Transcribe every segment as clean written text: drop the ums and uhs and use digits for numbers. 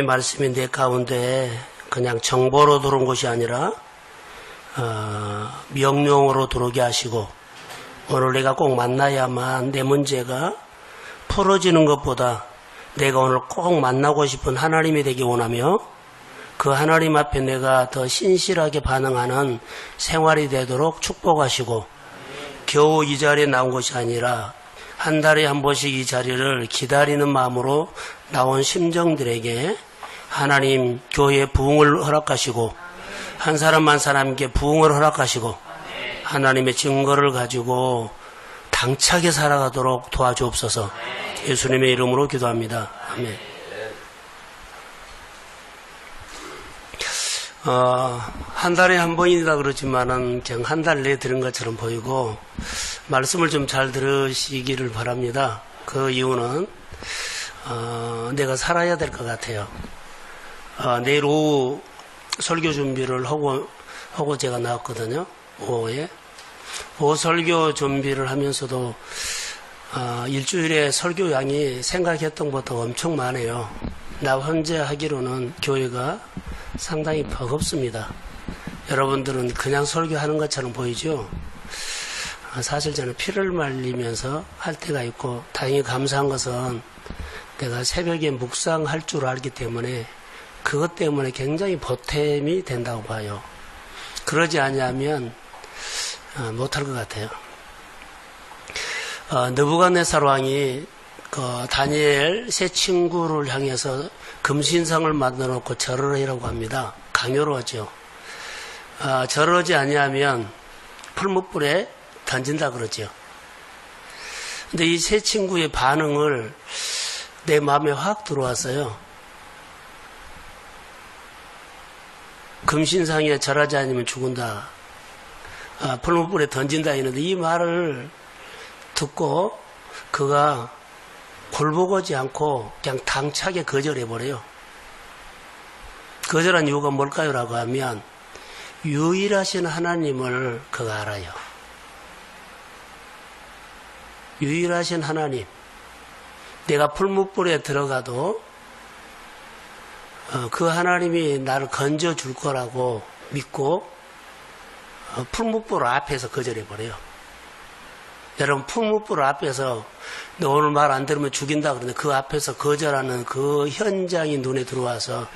말씀이 내 가운데 그냥 정보로 들어온 것이 아니라 명령으로 들어오게 하시고, 오늘 내가 꼭 만나야만 내 문제가 풀어지는 것보다 내가 오늘 꼭 만나고 싶은 하나님이 되기 원하며, 그 하나님 앞에 내가 더 신실하게 반응하는 생활이 되도록 축복하시고, 겨우 이 자리에 나온 것이 아니라 한 달에 한 번씩 이 자리를 기다리는 마음으로 나온 심정들에게 하나님 교회의 부흥을 허락하시고, 한 사람 한 사람께 부흥을 허락하시고, 하나님의 증거를 가지고 당차게 살아가도록 도와주옵소서. 예수님의 이름으로 기도합니다. 아멘. 한 달에 한 번이다 그러지만은 그냥 한 달 내에 들은 것처럼 보이고, 말씀을 좀 잘 들으시기를 바랍니다. 그 이유는 내가 살아야 될 것 같아요. 내일 오후 설교 준비를 하고 제가 나왔거든요. 오후에. 오후 설교 준비를 하면서도 일주일에 설교 양이 생각했던 것보다 엄청 많아요. 나 혼자 하기로는 교회가 상당히 버겁습니다. 여러분들은 그냥 설교하는 것처럼 보이죠? 사실 저는 피를 말리면서 할 때가 있고, 다행히 감사한 것은 내가 새벽에 묵상할 줄 알기 때문에 그것 때문에 굉장히 보탬이 된다고 봐요. 그러지 않으면 못할 것 같아요. 느부갓네살 왕이 다니엘 세 친구를 향해서 금신상을 만들어 놓고 절을 하라고 합니다. 강요로하죠. 절하지 아니하면 풀무불에 던진다 그러죠. 근데 이 세 친구의 반응을 내 마음에 확 들어왔어요. 금신상에 절하지 않으면 죽은다. 풀무불에 던진다 이러는데, 이 말을 듣고 그가 굴복하지 않고 그냥 당차게 거절해버려요. 거절한 이유가 뭘까요? 라고 하면 유일하신 하나님을 그가 알아요. 유일하신 하나님. 내가 풀무불에 들어가도 그 하나님이 나를 건져줄 거라고 믿고 풀무불 앞에서 거절해버려요. 여러분, 풀무불 앞에서 너 오늘 말 안 들으면 죽인다 그러는데 그 앞에서 거절하는 그 현장이 눈에 들어와서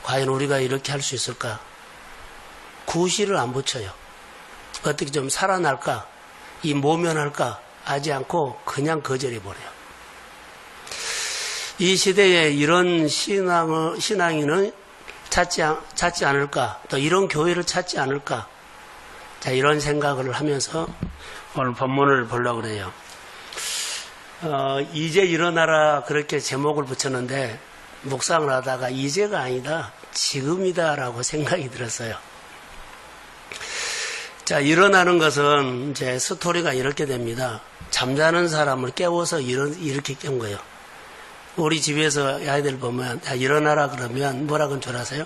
과연 우리가 이렇게 할 수 있을까? 구실을 안 붙여요. 어떻게 좀 살아날까? 이 모면할까? 하지 않고 그냥 거절해버려요. 이 시대에 이런 신앙인은 찾지 않을까? 또 이런 교회를 찾지 않을까? 자, 이런 생각을 하면서 오늘 본문을 보려고 그래요. 이제 일어나라 그렇게 제목을 붙였는데, 묵상을 하다가 이제가 아니다, 지금이다라고 생각이 들었어요. 자, 일어나는 것은 이제 스토리가 이렇게 됩니다. 잠자는 사람을 깨워서 이렇게 깬 거예요. 우리 집에서 아이들 보면, 야, 일어나라 그러면 뭐라고 줄 아세요?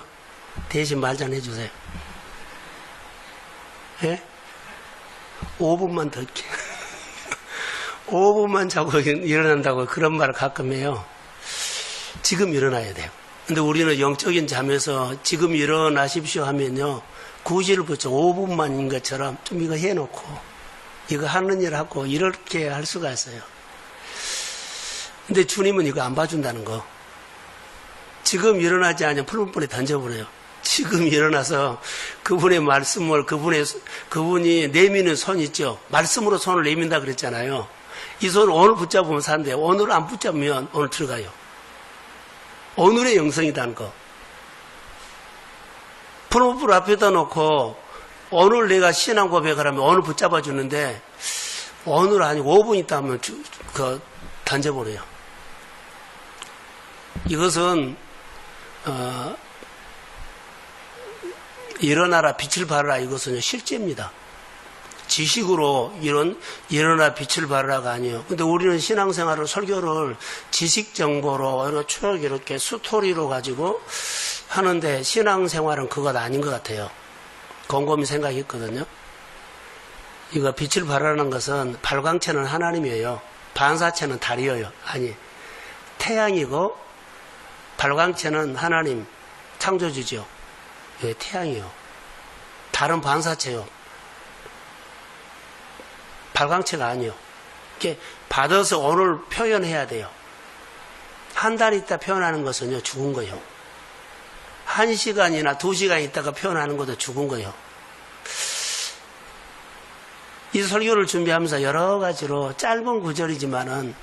대신 말 좀 해주세요. 예? 5분만 더 깨. 5분만 자고 일어난다고 그런 말을 가끔 해요. 지금 일어나야 돼요. 근데 우리는 영적인 잠에서 지금 일어나십시오 하면요, 구실을 붙여 5분만인 것처럼 좀 이거 해놓고 이거 하는 일 하고 이렇게 할 수가 있어요. 근데 주님은 이거 안 봐준다는 거. 지금 일어나지 않으면 풀무불에 던져버려요. 지금 일어나서 그분의 말씀을, 그분이 내미는 손 있죠. 말씀으로 손을 내민다 그랬잖아요. 이 손을 오늘 붙잡으면 산대요. 오늘 안 붙잡으면 오늘 들어가요. 오늘의 영성이라는 거. 풀무불 앞에다 놓고 오늘 내가 신앙 고백을 하면 오늘 붙잡아 주는데, 오늘 아니고 5분 있다 하면 던져버려요. 이것은 일어나라 빛을 발하라, 이것은 실제입니다. 지식으로 일어나 빛을 발하라가 아니에요. 근데 우리는 신앙생활을, 설교를 지식 정보로 쭉 이렇게 스토리로 가지고 하는데, 신앙생활은 그것 아닌 것 같아요. 곰곰이 생각했거든요. 이거 빛을 발하라는 것은 발광체는 하나님이에요. 반사체는 달이에요. 아니, 태양이고 발광체는 하나님 창조주죠. 왜 태양이요. 다른 반사체요. 발광체가 아니요. 이렇게 받아서 오늘 표현해야 돼요. 한 달 있다 표현하는 것은요, 죽은 거예요. 1시간이나 2시간 있다가 표현하는 것도 죽은 거예요. 이 설교를 준비하면서 여러 가지로 짧은 구절이지만은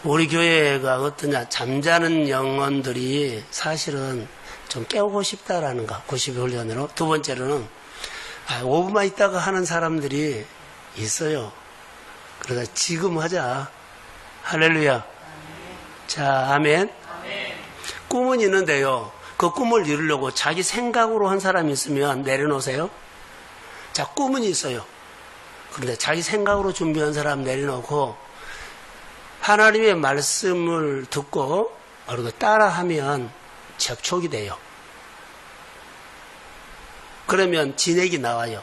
우리 교회가 어떠냐, 잠자는 영혼들이 사실은 좀 깨우고 싶다라는 거, 92훈련으로. 두 번째로는 5분만 있다가 하는 사람들이 있어요. 그러다 지금 하자. 할렐루야. 자, 아멘. 꿈은 있는데요. 그 꿈을 이루려고 자기 생각으로 한 사람이 있으면 내려놓으세요. 자, 꿈은 있어요. 그런데 자기 생각으로 준비한 사람 내려놓고 하나님의 말씀을 듣고 바로 따라하면 접촉이 돼요. 그러면 진액이 나와요.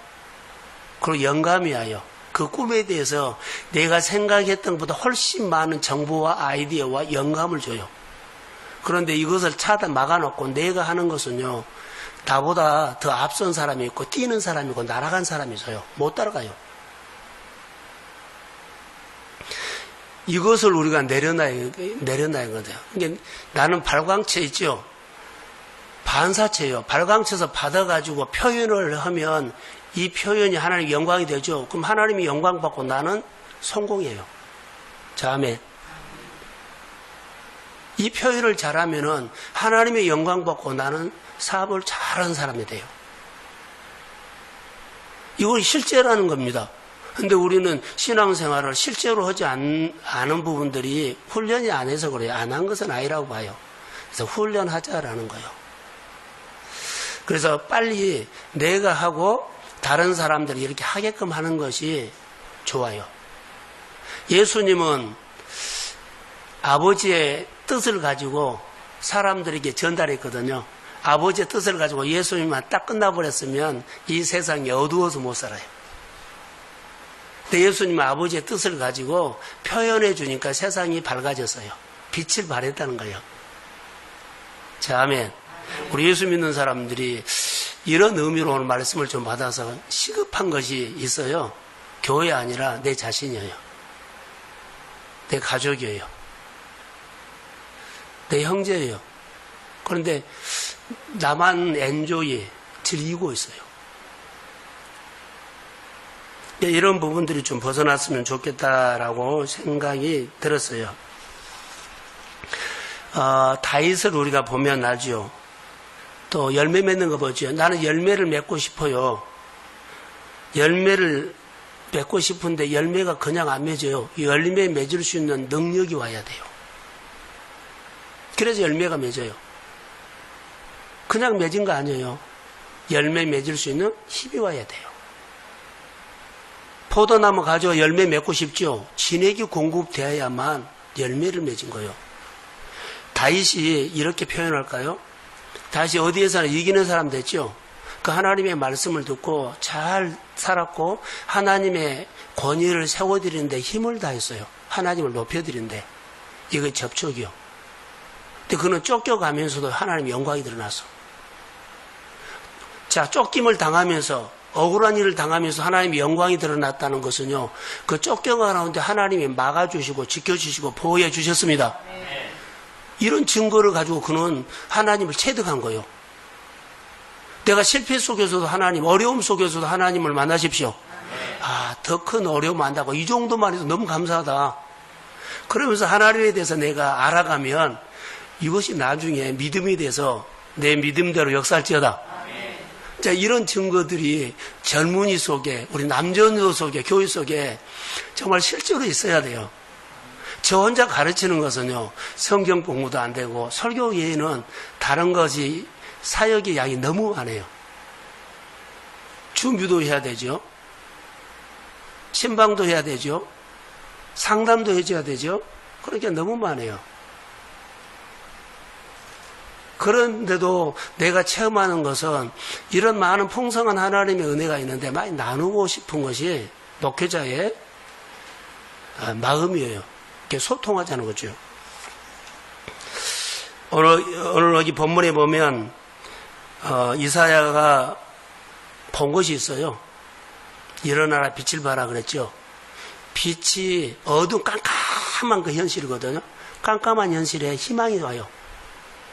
그리고 영감이 와요. 그 꿈에 대해서 내가 생각했던 것보다 훨씬 많은 정보와 아이디어와 영감을 줘요. 그런데 이것을 막아놓고 내가 하는 것은요, 나보다 더 앞선 사람이 있고 뛰는 사람이 있고 날아간 사람이 있어요. 못 따라가요. 이것을 우리가 내려놔야 거예요. 그러니까 나는 발광체 있죠? 반사체예요. 발광체에서 받아가지고 표현을 하면 이 표현이 하나님의 영광이 되죠. 그럼 하나님이 영광 받고 나는 성공이에요. 자, 아멘. 이 표현을 잘하면은 하나님의 영광 받고 나는 사업을 잘하는 사람이 돼요. 이걸 실제라는 겁니다. 근데 우리는 신앙생활을 실제로 하지 않은 부분들이 훈련이 안 해서 그래요. 안 한 것은 아니라고 봐요. 그래서 훈련하자라는 거예요. 그래서 빨리 내가 하고 다른 사람들이 이렇게 하게끔 하는 것이 좋아요. 예수님은 아버지의 뜻을 가지고 사람들에게 전달했거든요. 아버지의 뜻을 가지고 예수님만 딱 끝나버렸으면 이 세상이 어두워서 못 살아요. 근데 예수님은 아버지의 뜻을 가지고 표현해 주니까 세상이 밝아졌어요. 빛을 발했다는 거예요. 자, 아멘. 우리 예수 믿는 사람들이 이런 의미로 오늘 말씀을 좀 받아서 시급한 것이 있어요. 교회 아니라 내 자신이에요. 내 가족이에요. 내 형제예요. 그런데 나만 엔조이 즐기고 있어요. 이런 부분들이 좀 벗어났으면 좋겠다라고 생각이 들었어요. 다윗을 우리가 보면 알죠. 또 열매 맺는 거 보죠. 나는 열매를 맺고 싶어요. 열매를 맺고 싶은데 열매가 그냥 안 맺어요. 열매 맺을 수 있는 능력이 와야 돼요. 그래서 열매가 맺어요. 그냥 맺은 거 아니에요. 열매 맺을 수 있는 힘이 와야 돼요. 포도나무 가지고 열매 맺고 싶죠. 진액이 공급되어야만 열매를 맺은 거예요. 다윗이 이렇게 표현할까요? 다윗이 어디에서나 이기는 사람 됐죠. 그 하나님의 말씀을 듣고 잘 살았고 하나님의 권위를 세워드리는데 힘을 다했어요. 하나님을 높여드리는데 이거 접촉이요. 근데 그는 쫓겨가면서도 하나님의 영광이 드러났어. 자, 쫓김을 당하면서 억울한 일을 당하면서 하나님의 영광이 드러났다는 것은요, 그 쫓겨가는데 하나님이 막아주시고 지켜주시고 보호해 주셨습니다. 이런 증거를 가지고 그는 하나님을 체득한 거예요. 내가 실패 속에서도 하나님, 어려움 속에서도 하나님을 만나십시오. 더 큰 어려움 안다고 이 정도만 해도 너무 감사하다. 그러면서 하나님에 대해서 내가 알아가면 이것이 나중에 믿음이 돼서 내 믿음대로 역사할지어다. 자, 이런 증거들이 젊은이 속에, 우리 남전도 속에, 교회 속에 정말 실제로 있어야 돼요. 저 혼자 가르치는 것은요, 성경 공부도 안 되고 설교 외에는 다른 것이 사역의 양이 너무 많아요. 준비도 해야 되죠. 신방도 해야 되죠. 상담도 해줘야 되죠. 그러니까 너무 많아요. 그런데도 내가 체험하는 것은 이런 많은 풍성한 하나님의 은혜가 있는데 많이 나누고 싶은 것이 목회자의 마음이에요. 이렇게 소통하자는 거죠. 오늘 여기 본문에 보면 이사야가 본 것이 있어요. 일어나라 빛을 봐라 그랬죠. 빛이 어두운 깜깜한 그 현실이거든요. 깜깜한 현실에 희망이 와요.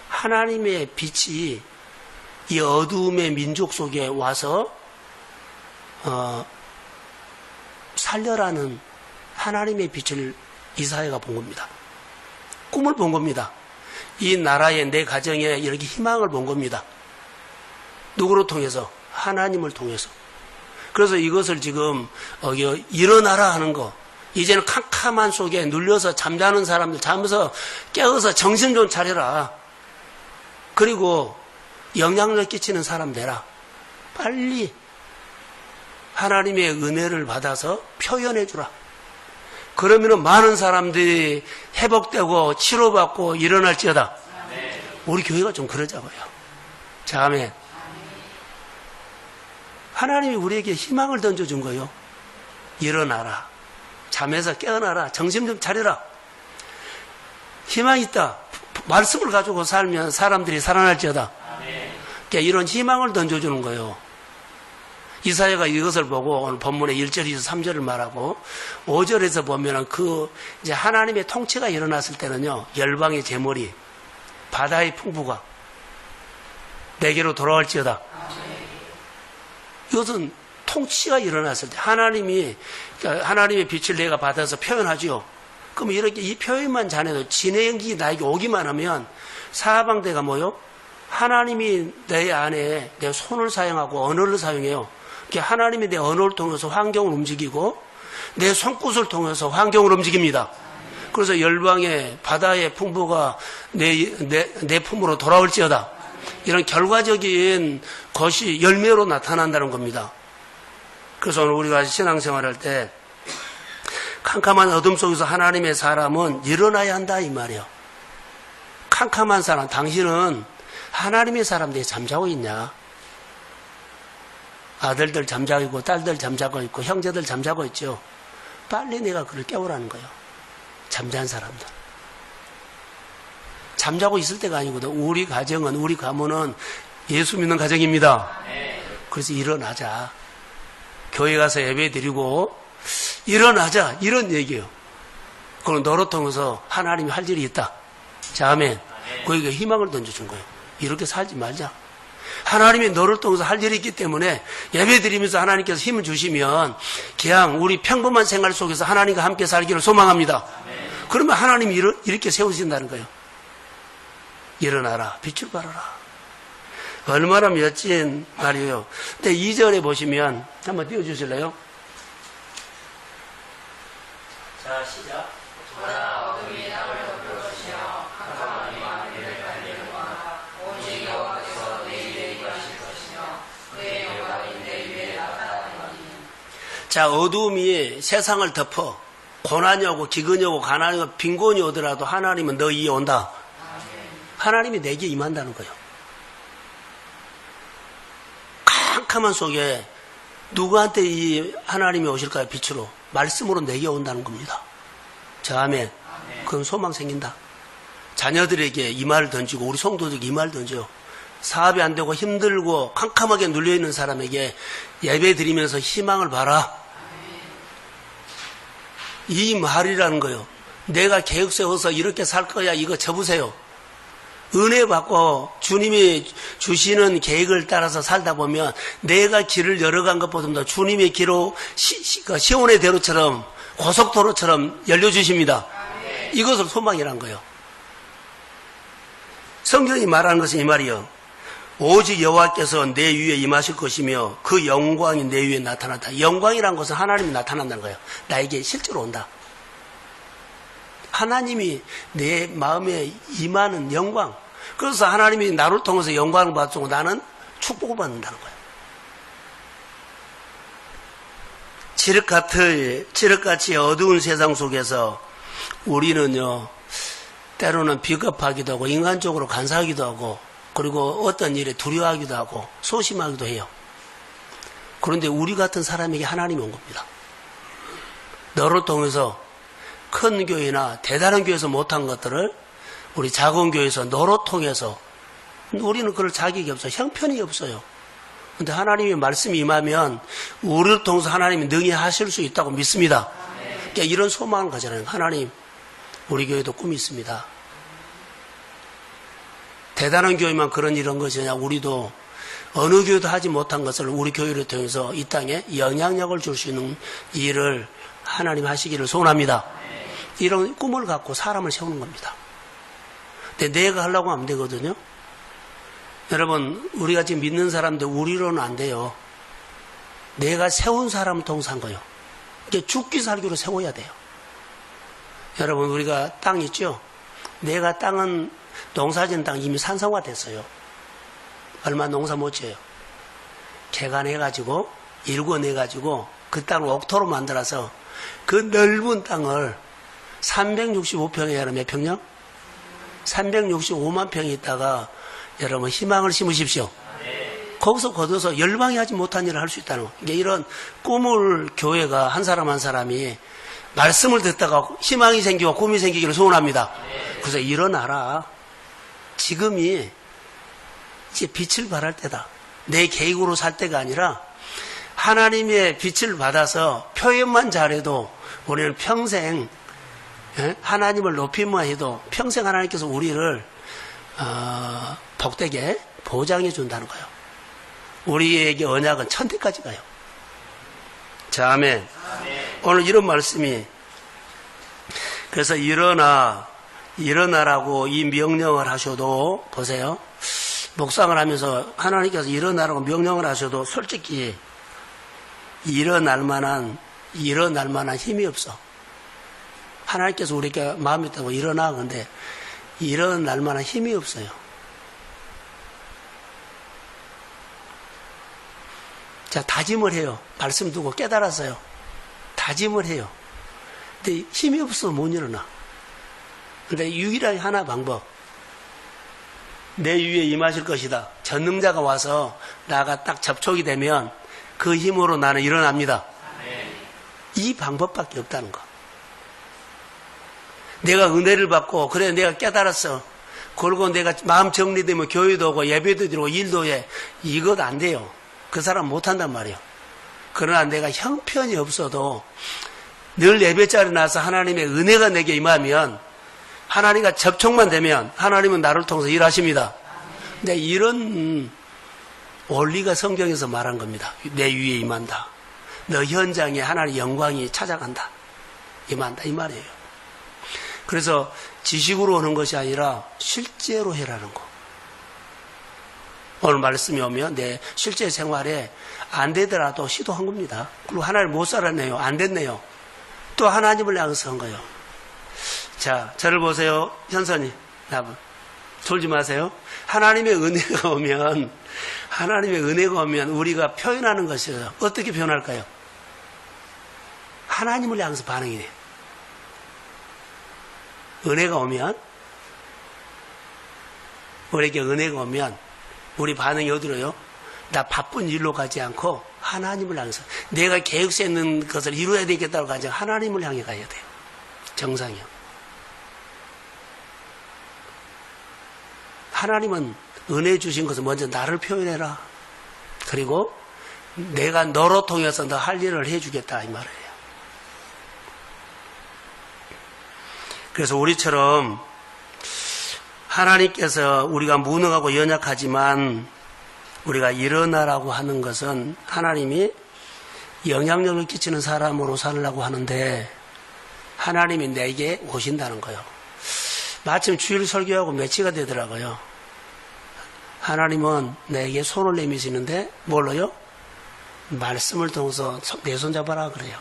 하나님의 빛이 이 어두움의 민족 속에 와서 살려라는 하나님의 빛을 이사야가 본 겁니다. 꿈을 본 겁니다. 이 나라에 내 가정에 이렇게 희망을 본 겁니다. 누구로 통해서? 하나님을 통해서. 그래서 이것을 지금 일어나라 하는 거. 이제는 캄캄한 속에 눌려서 잠자는 사람들 잠에서 깨어서 정신 좀 차려라. 그리고 영향력 끼치는 사람 되라. 빨리 하나님의 은혜를 받아서 표현해 주라. 그러면은 많은 사람들이 회복되고 치료받고 일어날지어다. 우리 교회가 좀 그러자고요. 자, 아멘. 하나님이 우리에게 희망을 던져준 거예요. 일어나라. 잠에서 깨어나라. 정신 좀 차려라. 희망이 있다. 말씀을 가지고 살면 사람들이 살아날지어다. 그러니까 이런 희망을 던져주는 거예요. 이사야가 이것을 보고 오늘 본문의 1절에서 3절을 말하고 5절에서 보면은 이제 하나님의 통치가 일어났을 때는요, 열방의 재물이 바다의 풍부가 내게로 돌아올지어다. 이것은 통치가 일어났을 때 하나님의 빛을 내가 받아서 표현하죠. 그럼 이렇게 이 표현만 잘해도 진행이 나에게 오기만 하면 사방대가 뭐요? 하나님이 내 안에 내 손을 사용하고 언어를 사용해요. 하나님이 내 언어를 통해서 환경을 움직이고 내 손끝을 통해서 환경을 움직입니다. 그래서 열방의 바다의 풍부가 내 품으로 돌아올지어다. 이런 결과적인 것이 열매로 나타난다는 겁니다. 그래서 오늘 우리가 신앙생활할 때 캄캄한 어둠 속에서 하나님의 사람은 일어나야 한다 이 말이에요. 캄캄한 사람, 당신은 하나님의 사람들이 잠자고 있냐? 아들들 잠자고 있고 딸들 잠자고 있고 형제들 잠자고 있죠. 빨리 내가 그를 깨우라는 거예요. 잠잔 사람들. 잠자고 있을 때가 아니거든. 우리 가정은, 우리 가문은 예수 믿는 가정입니다. 그래서 일어나자. 교회 가서 예배 드리고 일어나자. 이런 얘기예요. 그럼 너로 통해서 하나님이 할 일이 있다. 자, 아멘. 그에게 희망을 던져준 거예요. 이렇게 살지 말자. 하나님이 너를 통해서 할 일이 있기 때문에 예배 드리면서 하나님께서 힘을 주시면 그냥 우리 평범한 생활 속에서 하나님과 함께 살기를 소망합니다. 그러면 하나님이 이렇게 세우신다는 거예요. 일어나라. 빛을 발하라. 얼마나 멋진 말이에요. 근데 2절에 보시면 한번 띄워주실래요? 자, 시작. 자, 어두움이 세상을 덮어 고난이 오고 기근이 오고 가난이 오고 빈곤이 오더라도 하나님은 너 위에 온다. 하나님이 내게 임한다는 거예요. 캄캄한 속에 누구한테 이 하나님이 오실까요? 빛으로. 말씀으로 내게 온다는 겁니다. 자, 아멘. 그럼 소망 생긴다. 자녀들에게 이 말을 던지고 우리 성도들에게 이 말을 던져요. 사업이 안 되고 힘들고 캄캄하게 눌려있는 사람에게 예배 드리면서 희망을 봐라. 이 말이라는 거요. 내가 계획 세워서 이렇게 살 거야. 이거 접으세요. 은혜 받고 주님이 주시는 계획을 따라서 살다 보면 내가 길을 열어간 것보다 주님의 길로 시온의 대로처럼 고속도로처럼 열려주십니다. 이것을 소망이란 거예요. 성경이 말하는 것은 이 말이요. 오직 여호와께서 내 위에 임하실 것이며 그 영광이 내 위에 나타났다. 영광이란 것은 하나님이 나타난다는 거예요. 나에게 실제로 온다. 하나님이 내 마음에 임하는 영광. 그래서 하나님이 나를 통해서 영광을 받고 나는 축복을 받는다는 거예요. 칠흑같이 어두운 세상 속에서 우리는요, 때로는 비겁하기도 하고 인간적으로 간사하기도 하고 그리고 어떤 일에 두려워하기도 하고 소심하기도 해요. 그런데 우리 같은 사람에게 하나님이 온 겁니다. 너를 통해서 큰 교회나 대단한 교회에서 못한 것들을 우리 작은 교회에서 노릇통해서 우리는 그럴 자격이 없어요. 형편이 없어요. 근데 하나님의 말씀이 임하면 우리를 통해서 하나님이 능히 하실 수 있다고 믿습니다. 그러니까 이런 소망을 가져라는 거예요. 하나님, 우리 교회도 꿈이 있습니다. 대단한 교회만 그런 이런 것이냐. 우리도 어느 교회도 하지 못한 것을 우리 교회를 통해서 이 땅에 영향력을 줄 수 있는 일을 하나님 하시기를 소원합니다. 이런 꿈을 갖고 사람을 세우는 겁니다. 근데 내가 하려고 하면 되거든요. 여러분, 우리가 지금 믿는 사람들 우리로는 안 돼요. 내가 세운 사람을 통해서 한 거예요. 이게 죽기 살기로 세워야 돼요. 여러분, 우리가 땅 있죠? 내가 땅은 농사진 땅 이미 산성화 됐어요. 얼마 농사 못 지어요. 개간해가지고 일궈내가지고 그 땅을 옥토로 만들어서 그 넓은 땅을 365평에 몇 평요? 365만 평이 있다가 여러분 희망을 심으십시오. 거기서 거둬서 열방이 하지 못한 일을 할 수 있다는 거. 이런 꿈을 교회가 한 사람 한 사람이 말씀을 듣다가 희망이 생기고 꿈이 생기기를 소원합니다. 그래서 일어나라. 지금이 이제 빛을 발할 때다. 내 계획으로 살 때가 아니라 하나님의 빛을 받아서 표현만 잘해도 우리는 평생 하나님을 높이만 해도 평생 하나님께서 우리를 복되게 보장해 준다는 거예요. 우리에게 언약은 천대까지 가요. 자, 아멘. 오늘 이런 말씀이 그래서 일어나라고 이 명령을 하셔도 보세요. 묵상을 하면서 하나님께서 일어나라고 명령을 하셔도 솔직히 일어날 만한 힘이 없어. 하나님께서 우리에게 마음이 있다고 일어나. 근데 일어날 만한 힘이 없어요. 자, 다짐을 해요. 말씀 두고 깨달았어요. 다짐을 해요. 근데 힘이 없어서 못 일어나. 근데 유일하게 하나 방법. 내 위에 임하실 것이다. 전능자가 와서 나가 딱 접촉이 되면 그 힘으로 나는 일어납니다. 이 방법밖에 없다는 거. 내가 은혜를 받고 그래 내가 깨달았어. 그리고 내가 마음 정리되면 교회도 오고 예배도 드리고 일도 해. 이것 안 돼요. 그 사람 못한단 말이에요. 그러나 내가 형편이 없어도 늘 예배자리에 나와서 하나님의 은혜가 내게 임하면 하나님과 접촉만 되면 하나님은 나를 통해서 일하십니다. 근데 이런 원리가 성경에서 말한 겁니다. 내 위에 임한다. 너 현장에 하나님의 영광이 찾아간다. 임한다 이 말이에요. 그래서 지식으로 오는 것이 아니라 실제로 해라는 거. 오늘 말씀이 오면 내 실제 생활에 안 되더라도 시도한 겁니다. 그리고 하나님 못 살았네요. 안 됐네요. 또 하나님을 향해서 한 거예요. 자, 저를 보세요. 현선이. 졸지 마세요. 하나님의 은혜가 오면 우리가 표현하는 것이에요. 어떻게 표현할까요? 하나님을 향해서 반응이 돼요. 은혜가 오면, 우리에게 은혜가 오면, 우리 반응이 어디로요? 나 바쁜 일로 가지 않고 하나님을 향해서 내가 계획세 있는 것을 이루어야 되겠다고 가지 하나님을 향해 가야 돼요. 정상이요. 하나님은 은혜 주신 것을 먼저 나를 표현해라. 그리고 내가 너로 통해서 너 할 일을 해주겠다 이 말이에요. 그래서 우리처럼 하나님께서 우리가 무능하고 연약하지만 우리가 일어나라고 하는 것은 하나님이 영향력을 끼치는 사람으로 살려고 하는데 하나님이 내게 오신다는 거예요. 마침 주일 설교하고 매치가 되더라고요. 하나님은 내게 손을 내미시는데 뭘로요? 말씀을 통해서 내 손 잡아라 그래요.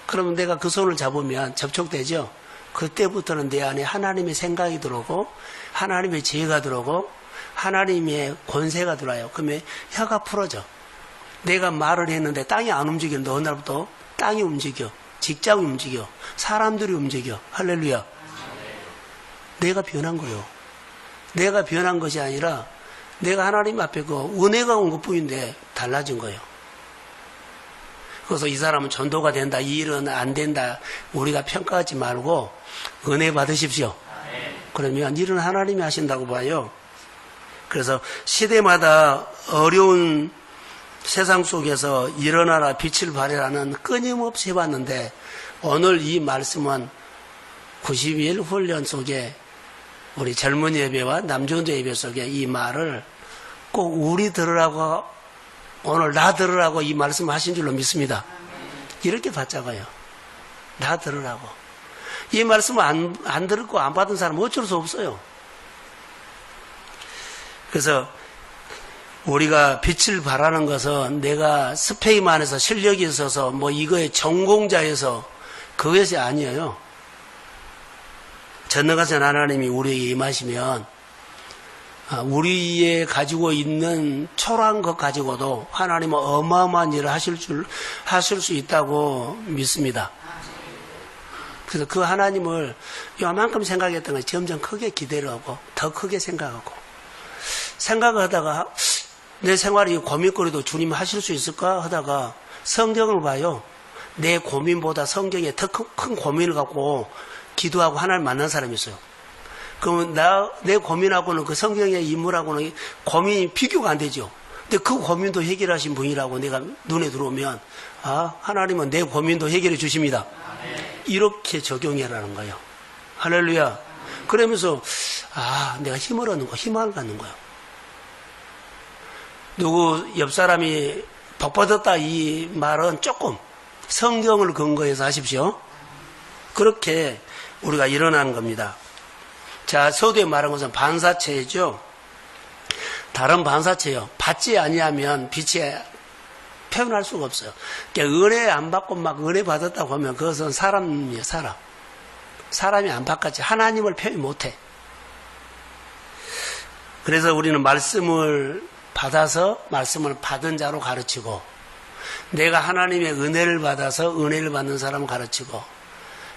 그러면 내가 그 손을 잡으면 접촉되죠? 그때부터는 내 안에 하나님의 생각이 들어오고 하나님의 지혜가 들어오고 하나님의 권세가 들어와요. 그러면 혀가 풀어져. 내가 말을 했는데 땅이 안 움직이는데 어느 날부터 땅이 움직여. 직장이 움직여. 사람들이 움직여. 할렐루야. 내가 변한 거요. 내가 변한 것이 아니라 내가 하나님 앞에 그 은혜가 온 것뿐인데 달라진 거예요. 그래서 이 사람은 전도가 된다, 이 일은 안 된다, 우리가 평가하지 말고 은혜 받으십시오. 그러면 일은 하나님이 하신다고 봐요. 그래서 시대마다 어려운 세상 속에서 일어나라 빛을 발하라는 끊임없이 해봤는데 오늘 이 말씀은 90일 훈련 속에 우리 젊은 예배와 남전도 예배 속에 이 말을 꼭 우리 들으라고 오늘 나 들으라고 이 말씀 하신 줄로 믿습니다. 이렇게 받자고요. 나 들으라고. 이 말씀을 안 들었고 안 받은 사람은 어쩔 수 없어요. 그래서 우리가 빛을 발하는 것은 내가 스펙만 안에서 실력이 있어서 뭐 이거에 전공자여서 그것이 아니에요. 전능하신 하나님이 우리에게 임하시면 우리의 가지고 있는 초라한 것 가지고도 하나님은 어마어마한 일을 하실 수 있다고 믿습니다. 그래서 그 하나님을 요만큼 생각했던 걸 점점 크게 기대를 하고 더 크게 생각하고 생각하다가 내 생활이 고민거리도 주님 하실 수 있을까 하다가 성경을 봐요. 내 고민보다 성경에 더 큰 고민을 갖고 기도하고 하나님 만난 사람이 있어요. 그러면 내 고민하고는 그 성경의 인물하고는 고민이 비교가 안 되죠. 근데 그 고민도 해결하신 분이라고 내가 눈에 들어오면 하나님은 내 고민도 해결해 주십니다. 이렇게 적용해라는 거예요. 할렐루야. 그러면서 내가 힘을 얻는 거, 희망을 갖는 거예요. 누구 옆 사람이 복 받았다 이 말은 조금 성경을 근거해서 하십시오. 그렇게 우리가 일어나는 겁니다. 자, 서두에 말한 것은 반사체죠. 다른 반사체요. 받지 아니하면 빛이 표현할 수가 없어요. 그러니까 은혜 안 받고 막 은혜 받았다고 하면 그것은 사람이에요, 사람. 사람이 안 바꿨지. 하나님을 표현 못해. 그래서 우리는 말씀을 받아서 말씀을 받은 자로 가르치고 내가 하나님의 은혜를 받아서 은혜를 받는 사람을 가르치고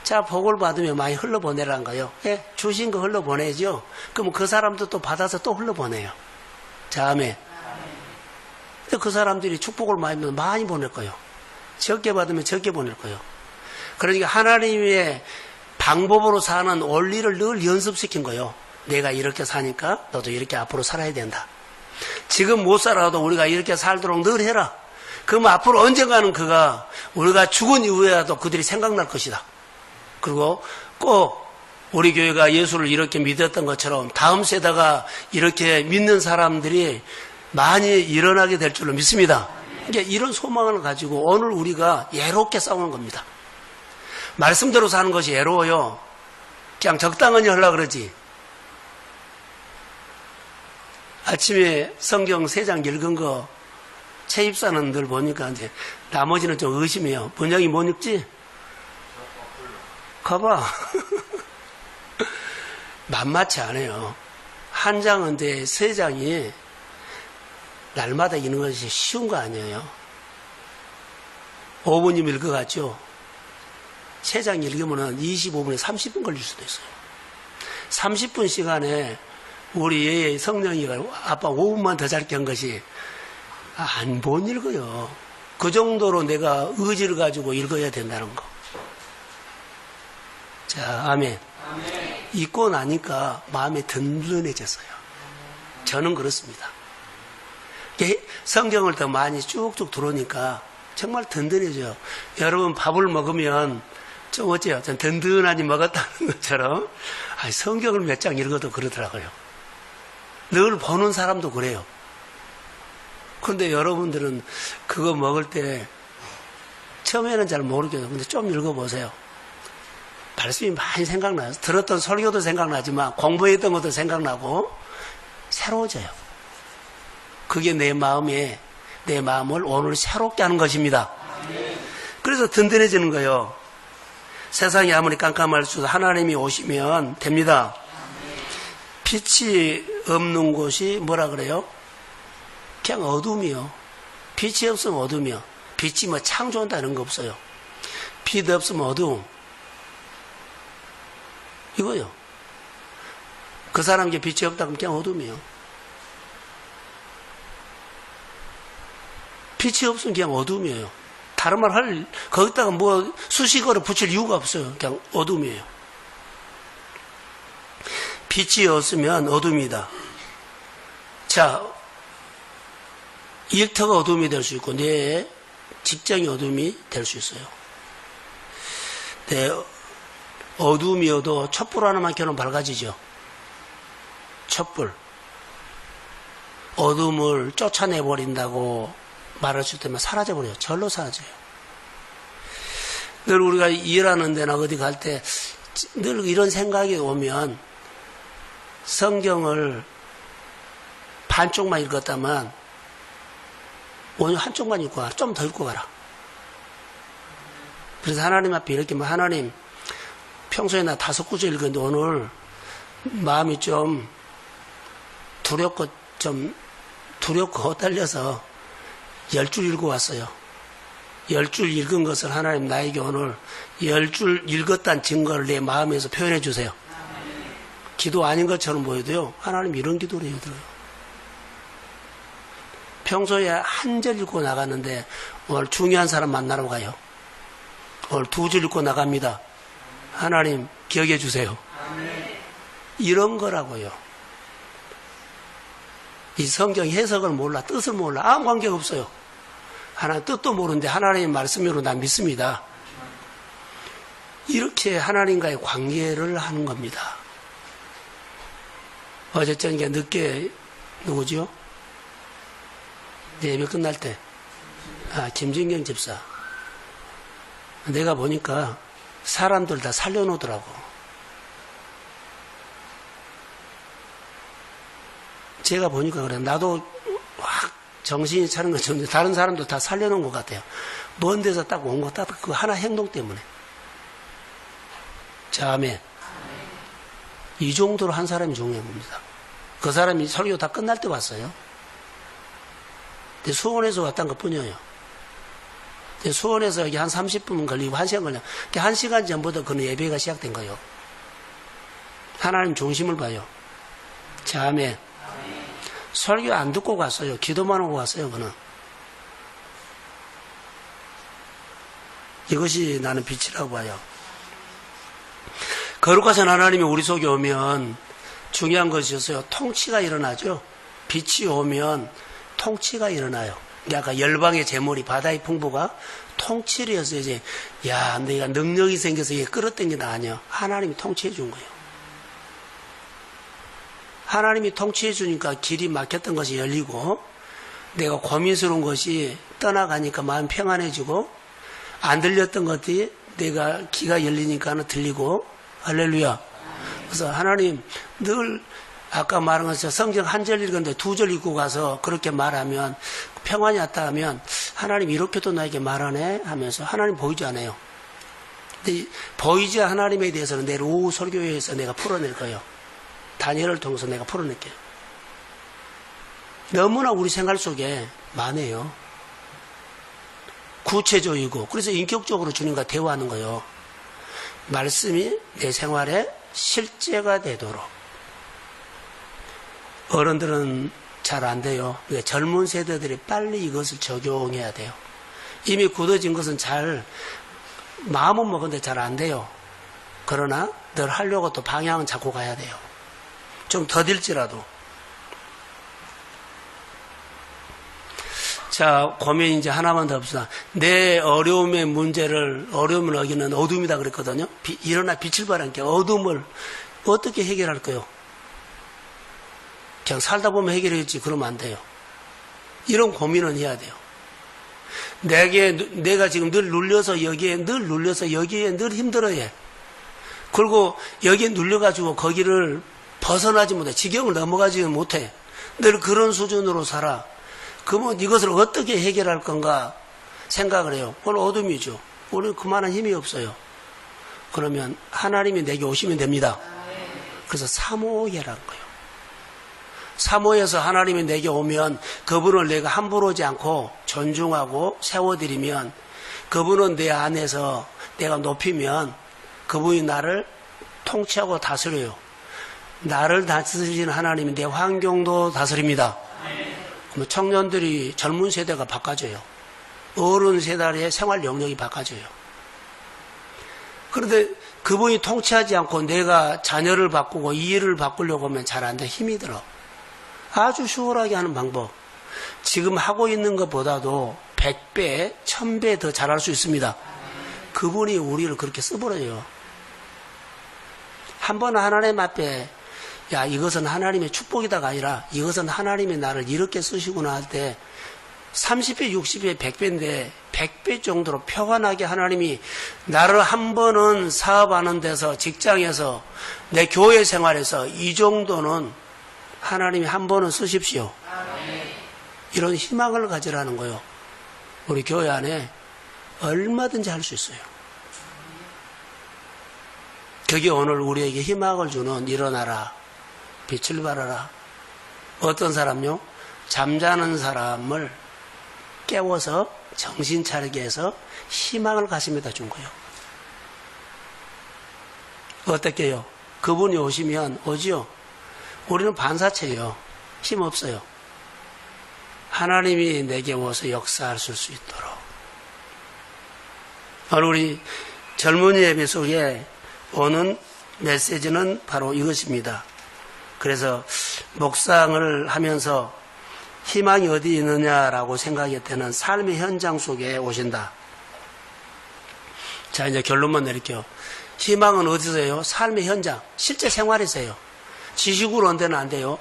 자, 복을 받으면 많이 흘러보내라는 거예요. 예, 주신 거 흘러보내죠. 그럼 그 사람도 또 받아서 또 흘러보내요. 자, 아멘. 근데 그 사람들이 축복을 많이 받으면 많이 보낼 거예요. 적게 받으면 적게 보낼 거예요. 그러니까 하나님의 방법으로 사는 원리를 늘 연습시킨 거예요. 내가 이렇게 사니까 너도 이렇게 앞으로 살아야 된다. 지금 못 살아도 우리가 이렇게 살도록 늘 해라. 그러면 앞으로 언젠가는 우리가 죽은 이후에라도 그들이 생각날 것이다. 그리고 꼭 우리 교회가 예수를 이렇게 믿었던 것처럼 다음 세대가 이렇게 믿는 사람들이 많이 일어나게 될 줄로 믿습니다. 이제 이런 소망을 가지고 오늘 우리가 예롭게 싸우는 겁니다. 말씀대로 사는 것이 예로워요. 그냥 적당히 하려고 그러지. 아침에 성경 3장 읽은 거 채입사는 늘 보니까 이제 나머지는 좀 의심해요. 번역이 못 읽지? 가봐. 만만치 않아요. 한 장인데 3장이 날마다 읽는 것이 쉬운 거 아니에요. 5분이면 읽어갔죠. 3장 읽으면 25분에 30분 걸릴 수도 있어요. 30분 시간에 우리 성령이가 아빠 5분만 더 짧게 한 것이 못 읽어요. 그 정도로 내가 의지를 가지고 읽어야 된다는 거. 자, 아멘. 읽고 나니까 마음이 든든해졌어요. 저는 그렇습니다. 성경을 더 많이 쭉쭉 들어오니까 정말 든든해져요. 여러분 밥을 먹으면 좀 어째요? 전 든든하니 먹었다는 것처럼 성경을 몇 장 읽어도 그러더라고요. 늘 보는 사람도 그래요. 그런데 여러분들은 그거 먹을 때 처음에는 잘 모르겠어요. 근데 좀 읽어보세요. 말씀이 많이 생각나요. 들었던 설교도 생각나지만 공부했던 것도 생각나고 새로워져요. 그게 내 마음을 오늘 새롭게 하는 것입니다. 그래서 든든해지는 거예요. 세상이 아무리 깜깜할 수도 하나님이 오시면 됩니다. 빛이 없는 곳이 뭐라 그래요? 그냥 어둠이요. 빛이 없으면 어둠이요. 빛이 뭐 창조한다는 거 없어요. 빛 없으면 어둠. 이거요. 그 사람에게 빛이 없다 그러면 그냥 어둠이요. 빛이 없으면 그냥 어둠이에요. 다른 말 거기다가 뭐 수식어를 붙일 이유가 없어요. 그냥 어둠이에요. 빛이 없으면 어둠이다. 자, 일터가 어둠이 될 수 있고, 내 직장이 어둠이 될 수 있어요. 내 어둠이어도 촛불 하나만 켜면 밝아지죠. 촛불. 어둠을 쫓아내버린다고 말했을 때만 사라져버려요. 절로 사라져요. 늘 우리가 일하는 데나 어디 갈 때 늘 이런 생각이 오면 성경을 반쪽만 읽었다면 오늘 한쪽만 읽고 가라. 좀 더 읽고 가라. 그래서 하나님 앞에 이렇게 뭐 하나님 평소에 나 5구절 읽었는데 오늘 마음이 좀 두렵고 엇달려서 10줄 읽고 왔어요. 10줄 읽은 것을 하나님 나에게 오늘 10줄 읽었다는 증거를 내 마음에서 표현해 주세요. 기도 아닌 것처럼 보여도요. 하나님 이런 기도를 해요. 평소에 한 절 읽고 나가는데 오늘 중요한 사람 만나러 가요. 오늘 2줄 읽고 나갑니다. 하나님 기억해 주세요. 이런 거라고요. 이 성경 해석을 몰라, 뜻을 몰라, 아무 관계가 없어요. 하나님 뜻도 모르는데 하나님의 말씀으로 난 믿습니다. 이렇게 하나님과의 관계를 하는 겁니다. 어제 저녁에 늦게 누구죠? 예배 끝날 때 김진경 집사. 내가 보니까 사람들 다 살려놓더라고. 제가 보니까 그래. 나도 확 정신이 차린 것처럼 다른 사람도 다 살려놓은 것 같아요. 먼 데서 딱 온 거 딱 그 하나 행동 때문에. 자, 아멘. 이 정도로 한 사람이 중요한 겁니다. 그 사람이 설교 다 끝날 때 왔어요. 근데 수원에서 왔다는 것 뿐이에요. 수원에서 여기 한 30분 걸리고 1시간 걸려. 1시간 전부터 그는 예배가 시작된 거예요. 하나님 중심을 봐요. 자, 아멘. 설교 안 듣고 갔어요. 기도만 하고 갔어요. 그는. 이것이 나는 빛이라고 봐요. 거룩하신 하나님이 우리 속에 오면 중요한 것이었어요. 통치가 일어나죠. 빛이 오면 통치가 일어나요. 아까 열방의 재물이 바다의 풍부가 통치를 해서 이제 야 내가 능력이 생겨서 이게 끌어당긴다 아니야. 하나님이 통치해 준 거예요. 하나님이 통치해 주니까 길이 막혔던 것이 열리고 내가 고민스러운 것이 떠나가니까 마음 평안해지고 안 들렸던 것이 내가 귀가 열리니까는 들리고 할렐루야. 그래서 하나님 늘 아까 말한 것처럼 성경 한 절 읽었는데 2절 읽고 가서 그렇게 말하면 평안이 왔다 하면 하나님 이렇게도 나에게 말하네 하면서 하나님 보이지 않아요. 근데 보이지 않은 하나님에 대해서는 내일 오후 설교회에서 내가 풀어낼 거예요. 다니엘을 통해서 내가 풀어낼게요. 너무나 우리 생활 속에 많아요. 구체적이고 그래서 인격적으로 주님과 대화하는 거예요. 말씀이 내 생활에 실제가 되도록. 어른들은 잘 안 돼요. 젊은 세대들이 빨리 이것을 적용해야 돼요. 이미 굳어진 것은 잘 마음은 먹었는데 잘 안 돼요. 그러나 늘 하려고 또 방향은 잡고 가야 돼요. 좀 더딜지라도. 자, 고민 이제 하나만 더 합시다. 내 어려움의 문제를, 어려움을 여기는 어둠이다 그랬거든요. 일어나 빛을 발하는 게 어둠을 어떻게 해결할까요? 그냥 살다 보면 해결했지. 그러면 안 돼요. 이런 고민은 해야 돼요. 내가 지금 늘 눌려서 여기에 늘 힘들어해. 그리고 여기에 눌려가지고 거기를 벗어나지 못해. 지경을 넘어가지 못해. 늘 그런 수준으로 살아. 그러면 이것을 어떻게 해결할 건가 생각을 해요. 오늘 어둠이죠. 오늘 그만한 힘이 없어요. 그러면 하나님이 내게 오시면 됩니다. 그래서 사모예라는 거예요. 사모에서 하나님이 내게 오면 그분을 내가 함부로 하지 않고 존중하고 세워드리면 그분은 내 안에서 내가 높이면 그분이 나를 통치하고 다스려요. 나를 다스리는 하나님이 내 환경도 다스립니다. 그러면 청년들이 젊은 세대가 바꿔져요. 어른 세대의 생활 영역이 바꿔져요. 그런데 그분이 통치하지 않고 내가 자녀를 바꾸고 이 일을 바꾸려고 하면 잘 안 돼. 힘이 들어. 아주 수월하게 하는 방법. 지금 하고 있는 것보다도 100배, 1000배 더 잘할 수 있습니다. 그분이 우리를 그렇게 써버려요. 한 번 하나님 앞에 야, 이것은 하나님의 축복이다가 아니라 이것은 하나님이 나를 이렇게 쓰시구나 할 때 30배, 60배, 100배인데 100배 정도로 평안하게 하나님이 나를 한 번은 사업하는 데서, 직장에서, 내 교회 생활에서 이 정도는 하나님이 한 번은 쓰십시오. 이런 희망을 가지라는 거요. 우리 교회 안에 얼마든지 할 수 있어요. 그게 오늘 우리에게 희망을 주는 일어나라, 빛을 발하라. 어떤 사람요? 잠자는 사람을 깨워서 정신 차리게 해서 희망을 가슴에다 준 거예요. 어떻게 해요? 그분이 오시면 오지요. 우리는 반사체예요. 힘 없어요. 하나님이 내게 오서 역사하실 수 있도록. 바로 우리 젊은이 예배 속에 오는 메시지는 바로 이것입니다. 그래서 묵상을 하면서 희망이 어디 있느냐라고 생각할 때는 삶의 현장 속에 오신다. 자, 이제 결론만 내릴게요. 희망은 어디서요? 삶의 현장, 실제 생활에서요. 지식으로 언제는 안 돼요.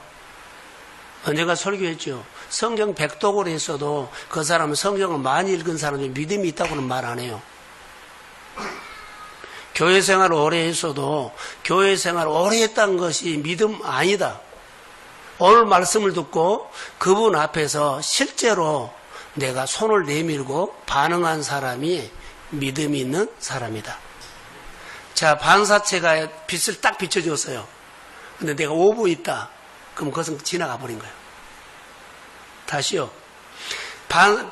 언젠가 설교했죠. 성경 100독으로 했어도 그 사람은 성경을 많이 읽은 사람이 믿음이 있다고는 말 안 해요. 교회 생활을 오래 했어도 교회 생활을 오래 했다는 것이 믿음 아니다. 오늘 말씀을 듣고 그분 앞에서 실제로 내가 손을 내밀고 반응한 사람이 믿음이 있는 사람이다. 자, 반사체가 빛을 딱 비춰줬어요. 근데 내가 오부 있다. 그럼 그것은 지나가 버린 거예요. 다시요.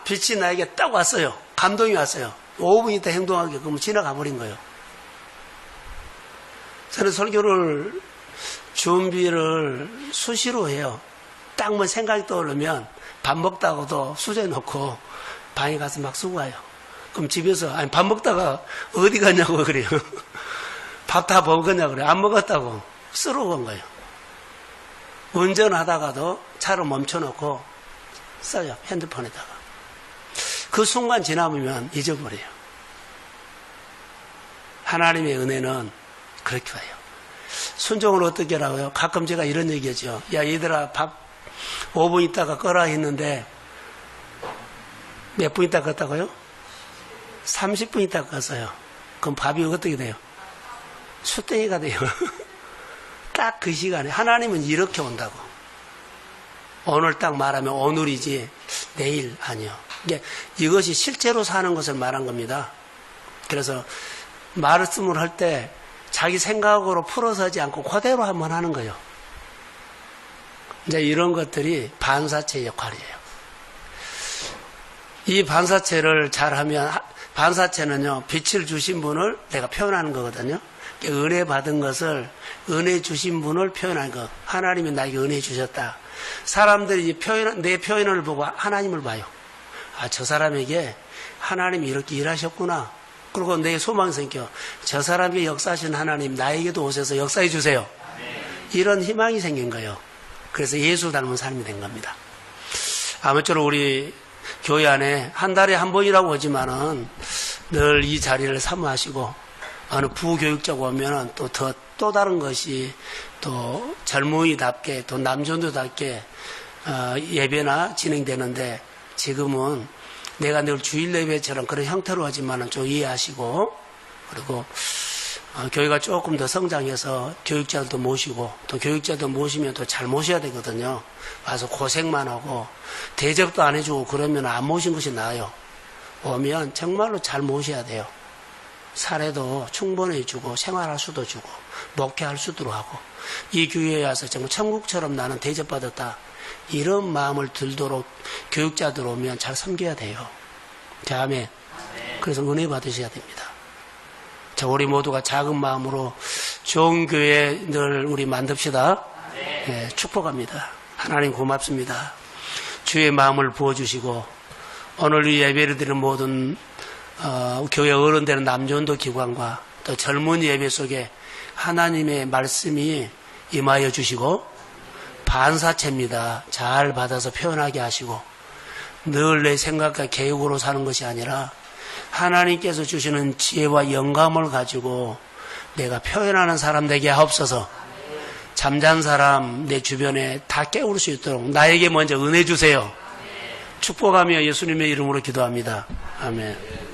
빛이 나에게 딱 왔어요. 감동이 왔어요. 5분 있다 행동하게. 그럼 지나가 버린 거예요. 저는 설교를 준비를 수시로 해요. 딱 뭐 생각이 떠오르면 밥 먹다가도 수저에 넣고 방에 가서 막 쓰고 와요. 그럼 집에서 아니 밥 먹다가 어디 갔냐고 그래요. 밥 다 먹었냐고 그래요. 안 먹었다고 쓰러 간 거예요. 운전하다가도 차를 멈춰놓고 써요. 핸드폰에다가. 그 순간 지나면 잊어버려요. 하나님의 은혜는 그렇게 와요. 순종을 어떻게 하라고요? 가끔 제가 이런 얘기하죠. 야, 얘들아, 밥 5분 있다가 꺼라 했는데 몇 분 있다가 껐다고요? 30분 있다가 껐어요. 그럼 밥이 어떻게 돼요? 수땡이가 돼요. 딱 그 시간에. 하나님은 이렇게 온다고. 오늘 딱 말하면 오늘이지 내일 아니요. 이것이 실제로 사는 것을 말한 겁니다. 그래서 말씀을 할 때 자기 생각으로 풀어서지 않고 그대로 한번 하는 거예요. 이제 이런 것들이 반사체 역할이에요. 이 반사체를 잘하면, 반사체는요, 빛을 주신 분을 내가 표현하는 거거든요. 은혜 받은 것을, 은혜 주신 분을 표현하는 거. 하나님이 나에게 은혜 주셨다. 사람들이 내 표현을 보고 하나님을 봐요. 아, 저 사람에게 하나님이 이렇게 일하셨구나. 그리고 내 소망이 생겨. 저 사람이 역사하신 하나님 나에게도 오셔서 역사해 주세요. 이런 희망이 생긴 거예요. 그래서 예수 닮은 삶이 된 겁니다. 아무쪼록 우리 교회 안에 한 달에 한 번이라고 하지만은 늘 이 자리를 사모하시고 어느 부교육자가 오면은 또 다른 것이 또 젊은이답게 또 남존도답게 예배나 진행되는데 지금은 내가 늘 주일 예배처럼 그런 형태로 하지만은 좀 이해하시고 그리고 교회가 조금 더 성장해서 교육자도 모시고 또 교육자도 모시면 또 잘 모셔야 되거든요. 와서 고생만 하고 대접도 안 해주고 그러면 안 모신 것이 나아요. 오면 정말로 잘 모셔야 돼요. 사례도 충분히 주고 생활할 수도 주고 목회할 수도 하고 이 교회에 와서 정말 천국처럼 나는 대접받았다. 이런 마음을 들도록 교육자들 오면 잘 섬겨야 돼요. 자, 아멘. 그래서 은혜 받으셔야 됩니다. 자, 우리 모두가 작은 마음으로 좋은 교회 늘 우리 만듭시다. 네, 축복합니다. 하나님 고맙습니다. 주의 마음을 부어주시고 오늘 이 예배를 드리는 모든 교회 어른되는 남전도 기관과 또 젊은 예배 속에 하나님의 말씀이 임하여 주시고 반사체입니다. 잘 받아서 표현하게 하시고 늘 내 생각과 계획으로 사는 것이 아니라 하나님께서 주시는 지혜와 영감을 가지고 내가 표현하는 사람 되게 하옵소서. 잠잔 사람 내 주변에 다 깨울 수 있도록 나에게 먼저 은혜 주세요. 축복하며 예수님의 이름으로 기도합니다. 아멘.